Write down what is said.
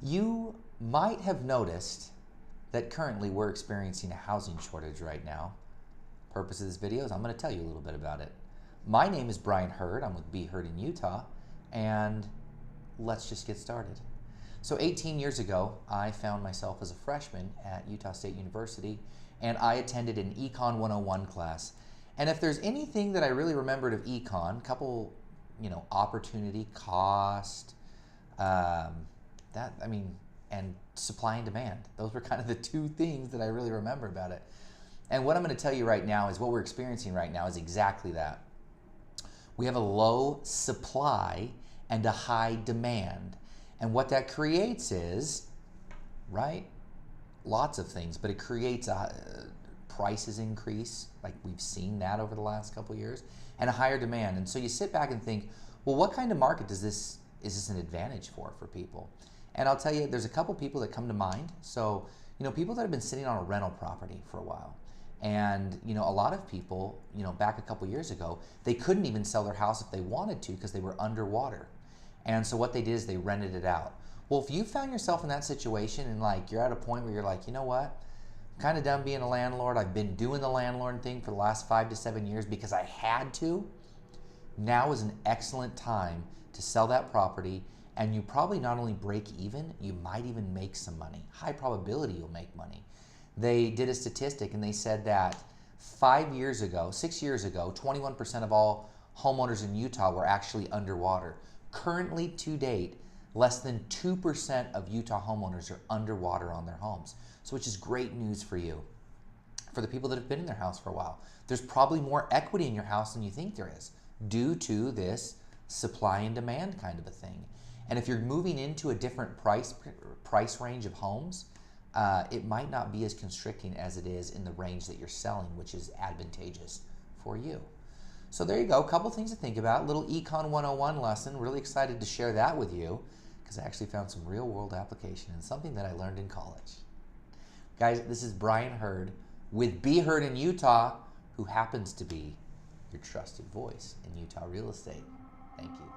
You might have noticed that currently we're experiencing a housing shortage right now. Purpose of this video is I'm going to tell you a little bit about it. My name is Brian Hurd. I'm with Be Hurd in Utah, and let's just get started. So 18 years ago, I found myself as a freshman at Utah State University, and I attended an Econ 101 class. And if there's anything that I really remembered of Econ, couple, opportunity, cost, and supply and demand. Those were kind of the two things that I really remember about it. And what I'm going to tell you right now is what we're experiencing right now is exactly that. We have a low supply and a high demand. And what that creates is, right, lots of things, but it creates prices increase, like we've seen that over the last couple of years, and a higher demand. And so you sit back and think, well, what kind of market is this an advantage for people? And I'll tell you, there's a couple people that come to mind. So, people that have been sitting on a rental property for a while. And, a lot of people, back a couple years ago, they couldn't even sell their house if they wanted to because they were underwater. And so what they did is they rented it out. Well, if you found yourself in that situation and you're at a point where you're like, you know what? I'm kind of done being a landlord. I've been doing the landlord thing for the last 5 to 7 years because I had to. Now is an excellent time to sell that property, and you probably not only break even, you might even make some money. High probability you'll make money. They did a statistic and they said that 6 years ago, 21% of all homeowners in Utah were actually underwater. Currently, to date, less than 2% of Utah homeowners are underwater on their homes. So which is great news for you. For the people that have been in their house for a while, there's probably more equity in your house than you think there is due to this supply and demand kind of a thing. And if you're moving into a different price range of homes, it might not be as constricting as it is in the range that you're selling, which is advantageous for you. So there you go, a couple things to think about. Little Econ 101 lesson. Really excited to share that with you because I actually found some real world application and something that I learned in college. Guys, this is Brian Hurd with Be Hurd in Utah, who happens to be your trusted voice in Utah real estate. Thank you.